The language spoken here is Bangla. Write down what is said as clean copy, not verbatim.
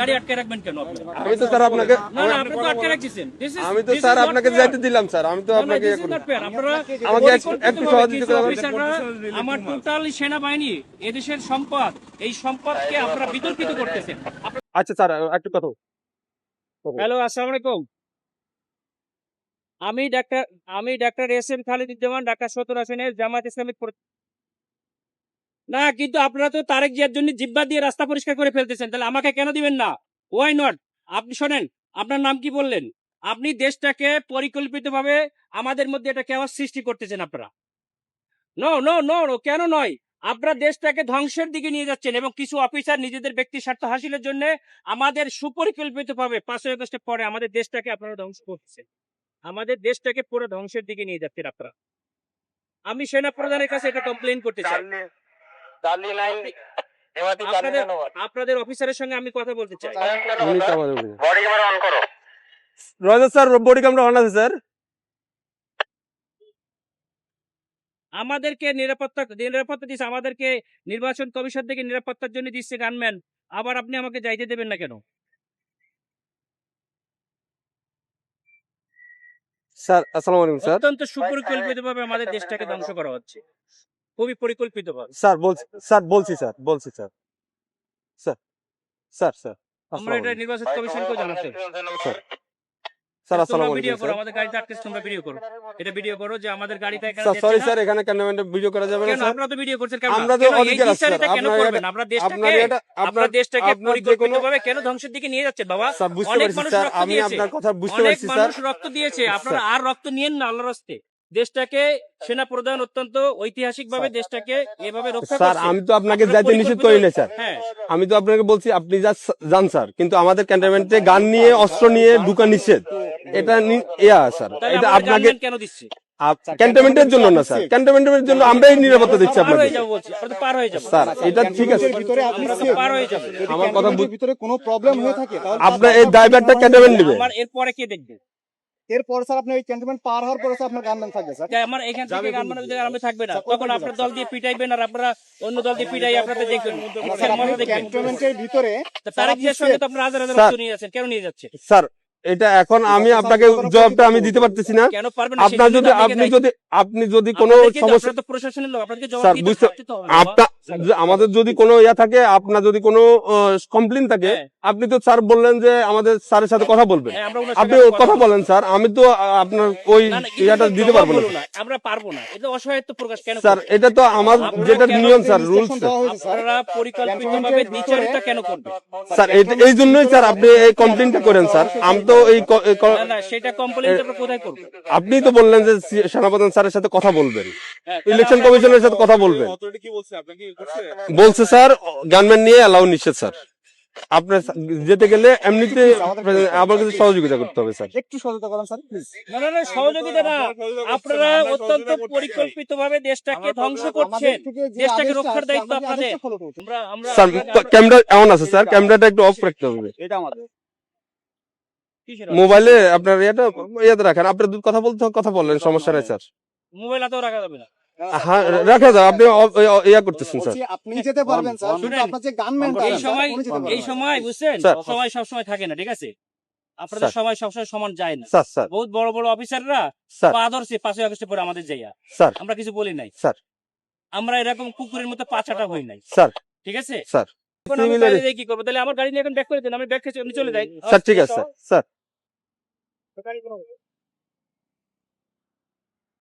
গাড়ি আটকে রাখবেন কেন আপনি? আমি তো স্যার আপনাকে না না, আপনি তো আটকে রাখতেছেন। আমি তো স্যার আপনাকে যাইতে দিলাম স্যার, আমি তো আপনাকে আপনারা আমাকে একটু সহযোগিতা করবেন। অফিসাররা আমার টোটাল সেনাবাহিনী এদেশের সম্পদ, এই সম্পদকে আপনারা বিতর্কিত করতেছেন। আচ্ছা স্যার একটু কথা হ্যালো, আসসালামু আলাইকুম। আমি doctor S M Khaliduzzaman, Dhaka 17 আসনের জামায়াত ইসলামিক না, কিন্তু আপনারা তো তারেক জিয়ার জন্য জিব্বা দিয়ে রাস্তা পরিষ্কার করে ফেলতেছেন, তাহলে আমাকে কেন দিবেন না? Why not? আপনি শোনেন, আপনার নাম কি বললেন? আপনি দেশটাকে পরিকল্পিতভাবে আমাদের মধ্যে একটা কেওয়াস সৃষ্টি করতেছেন আপনারা। নো নো নো নো, কেন নয়? আপনারা দেশটাকে ধ্বংসের দিকে নিয়ে যাচ্ছেন এবং কিছু অফিসার নিজেদের ব্যক্তি স্বার্থ হাসিলের জন্য আমাদের সুপরিকল্পিতভাবে 5ই আগস্টের পরে আমাদের দেশটাকে আপনারা ধ্বংস করতেছেন। আমাদের দেশটাকে পুরো ধ্বংসের দিকে নিয়ে যাচ্ছেন আপনারা। আমি সেনা প্রধানের কাছে এটা কমপ্লেইন করতে চাই। আপনাদের অফিসারের সঙ্গে আমি কথা বলতে চাই। স্যার বডি ক্যামেরা অন আছে স্যার। আমাদেরকে নিরাপত্তা দিচ্ছে, আমাদেরকে নির্বাচন কমিশন থেকে নিরাপত্তার জন্য দিচ্ছে গানম্যান, আবার আপনি আমাকে যাইতে দেবেন না কেন? স্যার আসসালামু আলাইকুম স্যার। অত্যন্ত সুপরিকল্পিতভাবে আমাদের দেশটাকে ধ্বংস করা হচ্ছে, খুবই পরিকল্পিতভাবে। স্যার বলছি sir sir sir sir sir আমরা এটা নির্বাচন কমিশনকেও জানাতে স্যার স্যার আসসালামু আলাইকুম ভিডিও করো, স্যার। আমাদের গাড়িতে আটকে তোমরা ভিডিও করো, এটা ভিডিও করো যে আমাদের গাড়িটা এখানে স্যার সরি যাচ্ছে না। স্যার, এখানে ক্যামেরা ভিডিও করা যাবে না কেন স্যার? আপনারা তো ভিডিও করছেন কেন? আমরা তো কেন এই অধিকার আছে বিষয়টা স্যার। কেন করবেন? আপনারা দেশটাকে পরিকল্পিতভাবে কেন ধ্বংসের দিকে নিয়ে যাচ্ছেন বাবা? স্যার বুঝতে অনেক পারছি মানুষ স্যার, রক্ত আমি দিয়েছে, আপনার কথা বুঝতে অনেক পারছি স্যার। মানুষ রক্ত দিয়েছে, আপনারা আর রক্ত নিয়েন না আল্লাহর রাস্তে। দেশটাকে সেনা প্রধান অত্যন্ত ঐতিহাসিকভাবে দেশটাকে এভাবে রক্ষা স্যার করছে। আমি তো আপনাকে যাইতে নিষেধ করি না স্যার। হ্যাঁ, আমি তো আপনাকে বলছি আপনি যান স্যার, কিন্তু আমাদের ক্যান্টনমেন্টে গান নিয়ে অস্ত্র নিয়ে ঢুকা নিষেধ। এটা স্যার, তাহলে এটা আমাদের আপনাকে গানম্যান কেন দিচ্ছে? ক্যান্টনমেন্টের জন্য না স্যার, ক্যান্টনমেন্টের জন্য আমরাই নিরাপত্তা দিচ্ছি পার আপনাকে হয়ে যাবো বলছি, আমরা তো পার হয়ে যাবো স্যার। এটা ঠিক আছে, ভিতরে আমরা তো পার হয়ে যাবো। আমার কথা ভিতরে কোনো প্রবলেম হয়ে থাকে তাহলে আপনার এই ড্রাইভারটা ক্যান্টনমেন্ট নেবে। আমার এরপরে কে দেখবে? এরপর স্যার আপনি ওই ক্যান্টনমেন্ট পার হওয়ার পরে স্যার আপনার গানম্যান থাকবে স্যার। যে আমার এখান থেকে গানমানের জায়গায় আমি থাকবে না, তখন আপনার দল দিয়ে পিটাইবেন আর আপনারা অন্য দল দিয়ে পিটাই আপনাদের দেখবেন, মজা দেখবেন। ক্যান্টনমেন্টের ভিতরে তারেক জিয়ার সঙ্গে তো আপনারা হাজার হাজার স্যার, রক্ত নিয়ে যাচ্ছেন, কেন নিয়ে যাচ্ছে? স্যার এটা এখন আমি আপনাকে জবাবটা আমি দিতে পারতেছি না। কেন পারবেন না? আপনার যদি আপনি যদি কোনো সমস্যা আপনারা তো প্রশাসনের লোক, আপনাদেরকে জবাব স্যার দিতে বুঝতে পারতে তো হবে বাবা। আপনার আমাদের যদি কোনো থাকে, আপনার যদি কোনো কমপ্লেইন থাকে, হ্যাঁ। আপনি তো স্যার বললেন যে আমাদের স্যারের সাথে কথা বলবেন। হ্যাঁ, আমরা ওনার আপনি সঙ্গে কথা বলেন স্যার, আমি তো আপনার ওই না, না, ইয়াটা এটা দিতে পারবো না বলো না, আমরা পারবো না, এটা অসহায়ত্ব প্রকাশ কেন স্যার। করবেন? এটা তো আমার যেটা কেন নিয়ম স্যার, রুলস দেওয়া হয়েছে স্যার। আপনারা পরিকল্পিতভাবে দ্বিচারিতা কেন করবেন? স্যার। এই জন্যই স্যার আপনি এই কমপ্লেইনটা করেন স্যার। আমি তো না না, সেটা কমপ্লেইন আমরা কোথায় করব? আপনি তো বললেন যে সেনাপ্রধান স্যারের সাথে কথা বলবেন, হ্যাঁ, ইলেকশন কমিশনের সাথে কথা বলবেন। বলছে স্যার গানম্যান নিয়ে অ্যালাউ নিষেধ স্যার। আপনার যেতে গেলে এমনিতে আমার কাছে সহযোগিতা করতে হবে স্যার। একটু সচেতন করেন স্যার প্লিজ। না না না, সহযোগিতা না, আপনারা অত্যন্ত পরিকল্পিতভাবে দেশটাকে ধ্বংস করছেন। দেশটাকে রক্ষার দায়িত্ব আপনাদের। আমরা স্যার ক্যামেরা এমন আছে স্যার, ক্যামেরাটা একটু অফ রাখতে হবে। এটা আমাদের কিসের মোবাইলে আপনার ইয়াতে রাখেন, আপনার কথা বললেন, সমস্যা নাই স্যার। মোবাইল হাতেও রাখা যাবে না। হ্যাঁ রাখা যাও, আপনি ইয়া করতেছেন স্যার। বলছি আপনি যেতে পারবেন স্যার, কিন্তু আপনার যে গানম্যান এই সময় বুঝছেন, স্যার। সময় সব সময় থাকে না, ঠিক আছে? আপনাদের স্যার। সময় সবসময় সমান যায় না। স্যার স্যার বহুত বড় বড় অফিসাররা স্যার পা ধরছে 5ই আগস্টের পরে আমাদের যাইয়া, স্যার আমরা কিছু বলি নাই। স্যার আমরা এরকম কুকুরের মতো পাচাটা হই নাই, স্যার ঠিক আছে? স্যার এখন আমি বাইরে যেয়ে কি করবো? তাহলে আমার গাড়ি নিয়ে এখন ব্যাক করে দেন, আমি ব্যাক খেয়ে চলে যাই। স্যার ঠিক আছে স্যার স্যার।